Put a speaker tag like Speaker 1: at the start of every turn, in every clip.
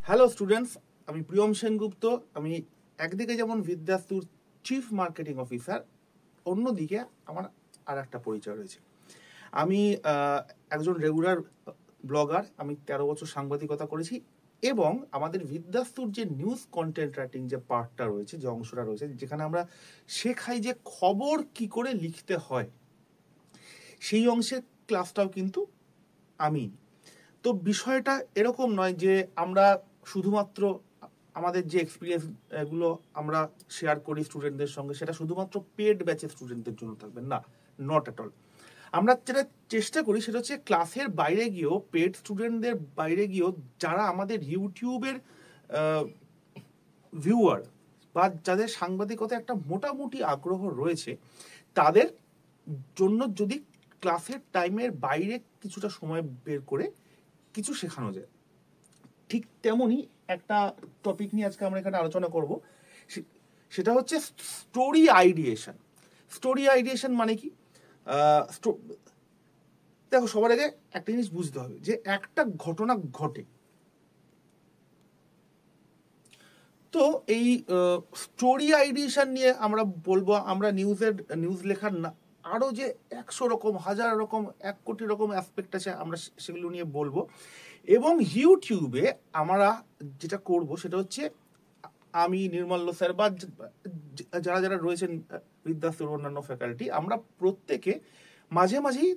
Speaker 1: Hello students, আমি প্রিয়ম সেনগুপ্ত। আমি একদিকে যেমন বিদ্যাস্তুর চিফ মার্কেটিং অফিসার, অন্যদিকে আমার আর একটা পরিচয় রয়েছে। আমি একজন রেগুলার ব্লগার। আমি 13 বছর সাংবাদিকতা করেছি এবং আমাদের বিদ্যাস্তুর যে নিউজ কন্টেন্ট রাইটিং যে পার্টটা রয়েছে, যে অংশটা রয়েছে, যেখানে আমরা শেখাই যে খবর কি করে লিখতে হয়, সেই অংশের ক্লাসটাও কিন্তু আমি। তো বিষয়টা এরকম নয় যে আমরা শুধুমাত্র আমাদের যে এক্সপিরিয়েন্স গুলো আমরা শেয়ার করি স্টুডেন্টদের সঙ্গে, সেটা শুধুমাত্র পেড ব্যাচের স্টুডেন্টদের জন্য থাকবে না, নট এট অল। আমরা যেটা চেষ্টা করি সেটা হচ্ছে ক্লাসের বাইরে গিয়েও, পেড স্টুডেন্টদের বাইরে গিয়েও, যারা আমাদের ইউটিউবের ভিউয়ার বা যাদের সাংবাদিকতা একটা মোটামুটি আগ্রহ রয়েছে, তাদের জন্য যদি ক্লাসের টাইমের বাইরে কিছুটা সময় বের করে কিছু শেখানো যায়। ঠিক তেমনই একটা টপিক নিয়ে আজকে আমরা এখানে আলোচনা করব, সেটা হচ্ছে স্টোরি আইডিয়েশন। স্টোরি আইডিয়েশন মানে কি? দেখো, সবার আগে একটা জিনিস বুঝতে হবে যে একটা ঘটনা ঘটে, তো এই স্টোরি আইডিয়েশন নিয়ে আমরা বলবো। আমরা নিউজ লেখার না আরো যে 100 রকম, 1000 রকম, 1 কোটি রকম অ্যাসপেক্ট আছে, আমরা সেগুলো নিয়ে বলবো। এবং ইউটিউবে আমরা যেটা করব সেটা হচ্ছে, আমি, নির্মল্য স্যার বা যারা যারা রয়েছেন বিদ্যাস্তুর অন্যান্য ফ্যাকাল্টি, আমরা প্রত্যেকে মাঝে মাঝেই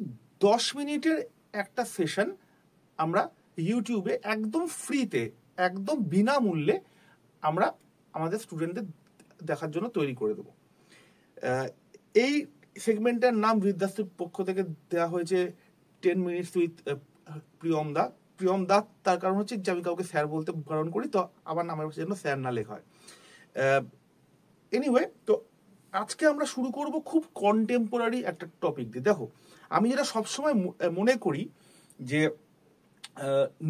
Speaker 1: 10 মিনিটের একটা সেশন আমরা ইউটিউবে একদম ফ্রিতে, একদম বিনামূল্যে আমরা আমাদের স্টুডেন্টদের দেখার জন্য তৈরি করে দেবো। এই সেগমেন্টের নাম বিদ্যাস্তুর পক্ষ থেকে দেওয়া হয়েছে 10 মিনিটস উইথ প্রিয়ম দা। প্রিয়ম দা তার কারণ হচ্ছে যে আমি কাউকে স্যার বলতে বারণ করি, তো আমার নামের জন্য স্যার না লেখা হয়। এনিওয়ে, তো আজকে আমরা শুরু করব খুব কন্টেম্পোরারি একটা টপিক দিয়ে। দেখো, আমি যেটা সবসময় মনে করি যে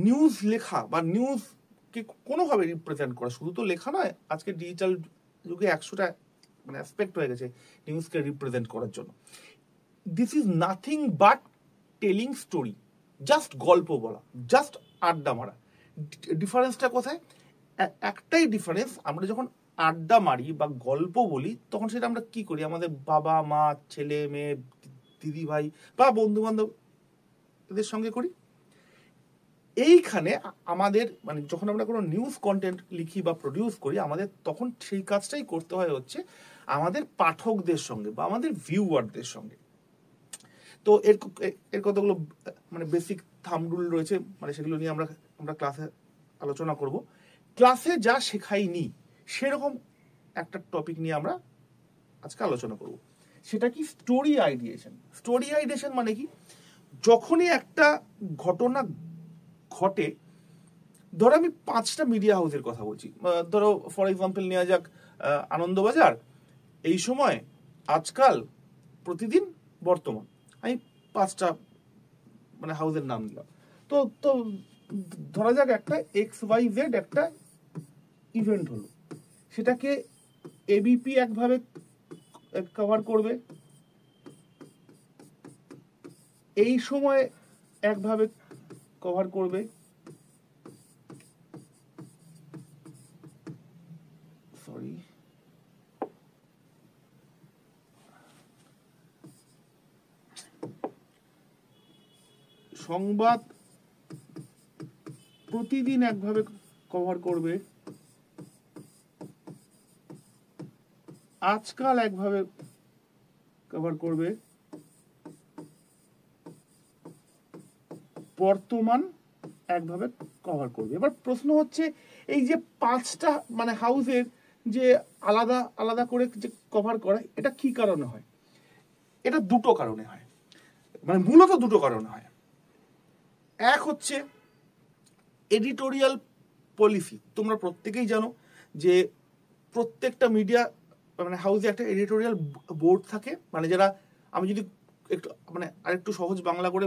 Speaker 1: নিউজ লেখা বা নিউজকে কোনোভাবে রিপ্রেজেন্ট করা, শুধু তো লেখা নয়, আজকে ডিজিটাল যুগে 100টা অ্যাসপেক্ট হয়ে গেছে নিউজকে রিপ্রেজেন্ট করার জন্য। This is nothing but telling story, just গল্প বলা, জাস্ট আড্ডা মারা। ডিফারেন্সটা কোথায়? একটাই ডিফারেন্স, আমরা যখন আড্ডা মারি বা গল্প বলি, তখন সেটা আমরা কি করি? আমাদের বাবা মা, ছেলে মেয়ে, দিদি ভাই বা বন্ধু বান্ধব এদের সঙ্গে করি। এইখানে আমাদের মানে যখন আমরা কোনো নিউজ কন্টেন্ট লিখি বা প্রডিউস করি, আমাদের তখন সেই কাজটাই করতে হয় হচ্ছে আমাদের পাঠকদের সঙ্গে বা আমাদের ভিউয়ারদের সঙ্গে। তো এর কতগুলো মানে বেসিক থাম্ব রুল রয়েছে, মানে সেগুলো নিয়ে আমরা ক্লাসে আলোচনা করব। ক্লাসে যা শেখাইনি সেরকম একটা টপিক নিয়ে আমরা আজকে আলোচনা করব। সেটা কি? Story ideation. স্টোরি আইডিয়েশন মানে কি? যখনই একটা ঘটনা ঘটে, ধরো আমি 5টা মিডিয়া হাউসের কথা বলছি, ধরো ফর এক্সাম্পল নেওয়া যাক আনন্দবাজার, এই সময়, আজকাল, প্রতিদিন, বর্তমান। আমি 5টা মানে হাউসের নাম দিলাম। তো তো ধরা যাক একটা XYZ একটা ইভেন্ট হলো, সেটাকে এবিপি একভাবে কভার করবে, এই সময় একভাবে কভার করবে, সরি, সংবাদ প্রতিদিন একভাবে কভার করবে, আজকাল একভাবে কভার করবে, বর্তমান একভাবে কভার করবে। এবার প্রশ্ন হচ্ছে, এই যে 5টা মানে হাউসের যে আলাদা আলাদা করে যে কভার করা, এটা কি কারণে হয়? এটা দুটো কারণে হয়, মানে মূলত দুটো কারণে হয়। এক হচ্ছে এডিটোরিয়াল পলিসি। তোমরা প্রত্যেকেই জানো যে প্রত্যেকটা মিডিয়া মানে হাউসে একটা এডিটোরিয়াল বোর্ড থাকে, মানে যারা, আমি যদি একটু মানে আরেকটু সহজ বাংলা করে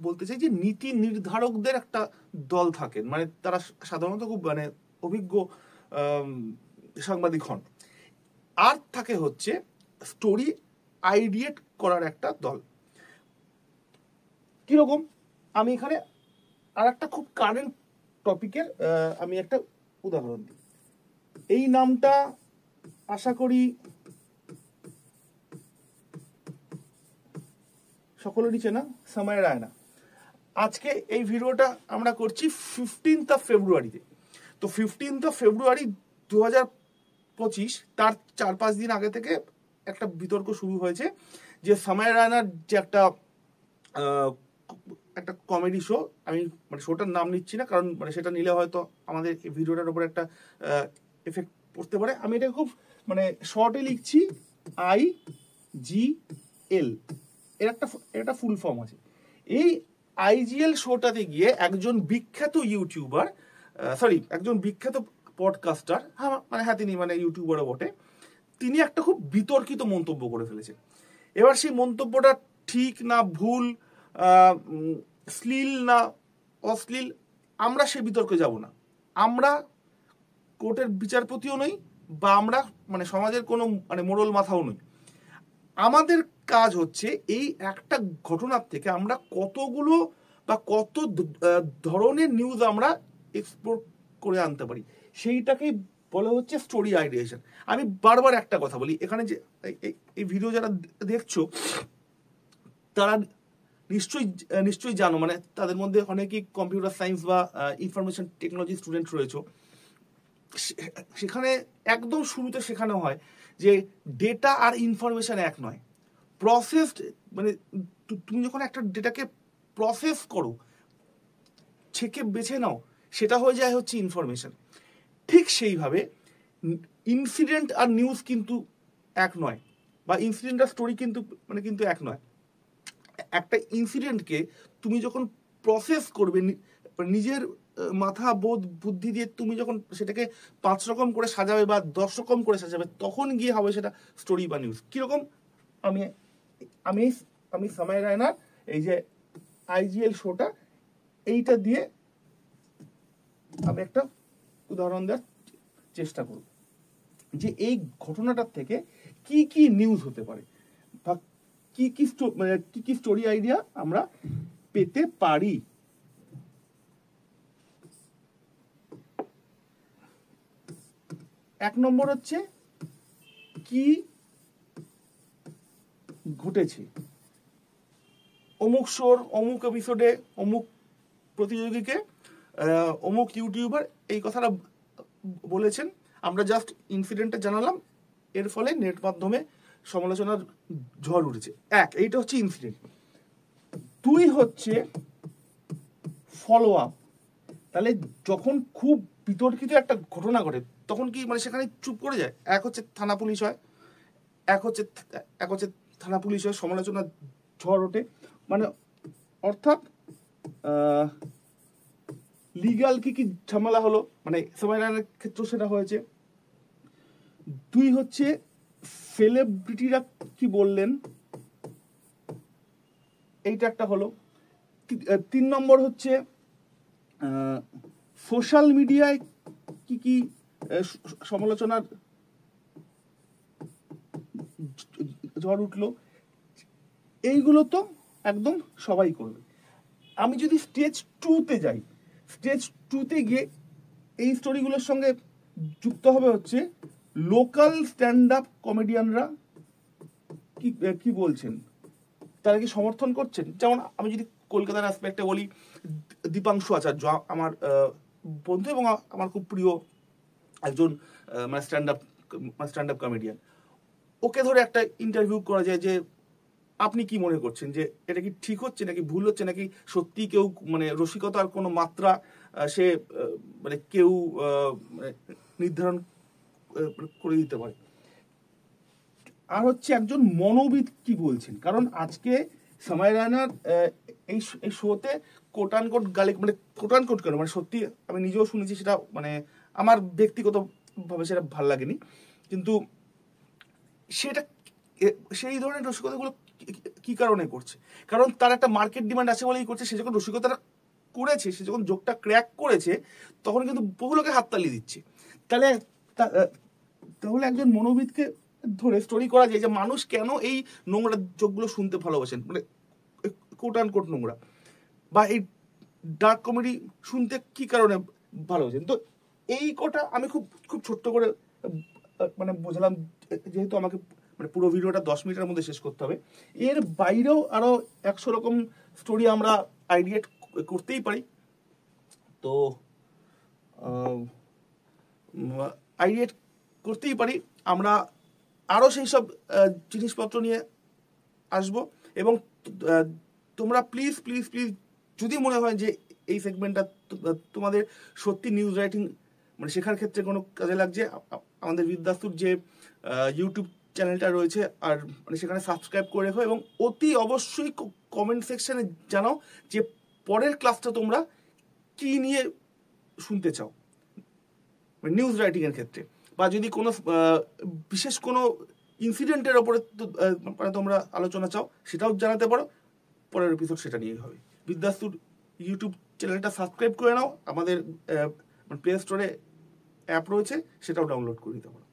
Speaker 1: বলতে চাই, যে নীতি নির্ধারকদের একটা দল থাকেন, মানে তারা সাধারণত খুব মানে অভিজ্ঞ সাংবাদিক হন। আর থাকে হচ্ছে স্টোরি আইডিয়েট করার একটা দল। কিরকম? আমি এখানে আর একটা খুব কারেন্ট টপিকের আমি একটা উদাহরণ দিই। এই নামটা আশা করি সকলেরই চেনা, সময় রায়না। আজকে এই ভিডিওটা আমরা করছি 15th ফেব্রুয়ারিতে। তো 15th ফেব্রুয়ারি 2025, তার 4-5 দিন আগে থেকে একটা বিতর্ক শুরু হয়েছে যে সময় রায়নার যে একটা কমেডি শো, আমি মানে শোটার নাম নিচ্ছি না কারণ মানে সেটা নিলে হয়তো আমাদের এই ভিডিওটার উপর একটা এফেক্ট পড়তে পারে। আমি এটা খুব মানে শর্টে লিখছি, IGL, এর একটা ফুল ফর্ম আছে। এই IGL শোটাতে গিয়ে একজন বিখ্যাত ইউটিউবার, একজন বিখ্যাত পডকাস্টার, তিনি মানে ইউটিউবারও বটে, তিনি একটা খুব বিতর্কিত মন্তব্য করে ফেলেছেন। এবার সেই মন্তব্যটা ঠিক না ভুল, শ্লীল না অশ্লীল, আমরা সে বিতর্কে যাব না। আমরা কোর্টের বিচারপতিও নই, বা আমরা মানে সমাজের কোনো মানে মোড়ল মাথাও নই। আমাদের কাজ হচ্ছে এই একটা ঘটনার থেকে আমরা কতগুলো বা কত ধরনের নিউজ আমরা এক্সপ্লোর করে আনতে পারি, সেইটাকেই বলা হচ্ছে স্টোরি আইডিয়েশন। আমি বারবার একটা কথা বলি, এখানে যে এই ভিডিও যারা দেখছো তারা নিশ্চয়ই জানো, মানে তাদের মধ্যে অনেকেই কম্পিউটার সায়েন্স বা ইনফরমেশন টেকনোলজি স্টুডেন্ট রয়েছে। সেখানে একদম শুরুতে শেখানো হয় যে ডেটা আর ইনফরমেশন এক নয়। প্রসেসড মানে তুমি যখন একটা ডেটাকে প্রসেস করো, ছেকে বেছে নাও, সেটা হয়ে যায় হচ্ছে ইনফরমেশন। ঠিক সেইভাবে ইনসিডেন্ট আর নিউজ কিন্তু এক নয়, বা ইনসিডেন্ট আর স্টোরি কিন্তু এক নয়। একটা ইনসিডেন্টকে তুমি যখন প্রসেস করবে নিজের মাথা বোধ বুদ্ধি দিয়ে, তুমি যখন সেটাকে 5 রকম করে সাজাবে বা 10 রকম করে সাজাবে, তখন গিয়ে হবে সেটা স্টোরি বা নিউজ। কিরকম, আমি আমি আমি সময় রায়নার এই যে IGL শোটা, এইটা দিয়ে আমি একটা উদাহরণ দেওয়ার চেষ্টা করব যে এই ঘটনাটার থেকে কি কি নিউজ হতে পারে বা কি কি স্টোরি আইডিয়া আমরা পেতে পারি। এক নম্বর হচ্ছে কি ঘটেছে অমুক শোর অমুক এপিসোডে অমুক প্রতিযোগীকে অমুক ইউটিউবার এই কথাটা বলেছেন, আমরা জাস্ট ইনসিডেন্টটা জানালাম, এর ফলে নেট মাধ্যমে সমালোচনার ঝড় উঠেছে। এইটা হচ্ছে ইনসিডেন্ট। 2 হচ্ছে ফলো আপ। তাহলে যখন খুব বিতর্কিত একটা ঘটনা ঘটে তখন কি মানে সেখানে চুপ করে যায়? এক হচ্ছে থানা পুলিশ হয়, এক হচ্ছে থানা পুলিশ হয়, সমালোচনার ঝড় ওঠে, মানে অর্থাৎ লিগাল কি ঝামেলা হলো, মানে সময়ের ক্ষেত্রে সেটা হয়েছে। 2 হচ্ছে সেলিব্রিটিরা কি বললেন, এইটা একটা হলো। 3 নম্বর হচ্ছে সোশ্যাল মিডিয়ায় কি সমালোচনার ঝড় উঠলো। এইগুলো তো একদম সবাই করবে। আমি যদি স্টেজ 2-তে যাই, স্টেজ 2-তে গিয়ে এই স্টোরিগুলোর সঙ্গে যুক্ত হবে হচ্ছে লোকাল স্ট্যান্ড আপ কমেডিয়ানরা কি বলছেন, তারা কি সমর্থন করছেন। যেমন আমি যদি কলকাতার অ্যাসপেক্টে বলি, দীপাংশু আচার্য আমার বন্ধু এবং আমার খুব প্রিয় একজন মানে স্ট্যান্ড আপ কমেডিয়ান। ওকে ধরে একটা ইন্টারভিউ করা যায় যে আপনি কি মনে করছেন যে এটা কি ঠিক হচ্ছে নাকি ভুল হচ্ছে, নাকি সত্যি কেউ মানে রসিকতার কোনো মাত্রা সে মানে কেউ নির্ধারণ করে দিতে পারে। আর হচ্ছে একজন মনোবিদ কি বলছেন, কারণ আজকে সময় রায়নার এই শোতে কোট আনকোট গালি, মানে কোট আনকোট কেন, মানে সত্যি আমি নিজেও শুনেছি, সেটা মানে আমার ব্যক্তিগতভাবে সেটা ভাল লাগেনি, কিন্তু সেটা সেই ধরনের রসিকতাগুলো কি কারণে করছে, কারণ তার একটা মার্কেট ডিমান্ড আছে বলেই করছে। সে যখন রসিকতাটা করেছে, সে যখন জোকটা ক্র্যাক করেছে, তখন কিন্তু বহু লোকে হাততালি দিচ্ছে। তাহলে একজন মনোবিদকে ধরে স্টোরি করা যায় যে মানুষ কেন এই নোংরা জোকগুলো শুনতে ভালোবাসেন, মানে কোট আনকোট নোংরা, বা এই ডার্ক কমেডি শুনতে কি কারণে ভালোবাসেন। তো এই কটা আমি খুব খুব ছোট্ট করে মানে বোঝালাম, যেহেতু আমাকে মানে পুরো ভিডিওটা 10 মিনিটের মধ্যে শেষ করতে হবে। এর বাইরেও আরো 100 রকম স্টোরি আমরা আইডিয়েট করতেই পারি। তো আইডিয়েট করতেই পারি আমরা, আরও সেই সব জিনিসপত্র নিয়ে আসব। এবং তোমরা প্লিজ প্লিজ প্লিজ যদি মনে হয় যে এই সেগমেন্টটা তোমাদের সত্যি নিউজ রাইটিং মানে শেখার ক্ষেত্রে কোনো কাজে লাগছে, আমাদের বিদ্যাস্তুর যে ইউটিউব চ্যানেলটা রয়েছে আর মানে সেখানে সাবস্ক্রাইব করে রেখো, এবং অতি অবশ্যই কমেন্ট সেকশনে জানাও যে পরের ক্লাসটা তোমরা কি নিয়ে শুনতে চাও নিউজ রাইটিং এর ক্ষেত্রে, বা যদি কোনো বিশেষ কোনো ইনসিডেন্টের ওপরে তোমরা আলোচনা চাও সেটাও জানাতে পারো। পরের এপিসোড সেটা নিয়েই হবে। বিদ্যাস্তুর ইউটিউব চ্যানেলটা সাবস্ক্রাইব করে নাও, আমাদের প্লে স্টোরে অ্যাপ রয়েছে, সেটাও ডাউনলোড করে নিতে পারো।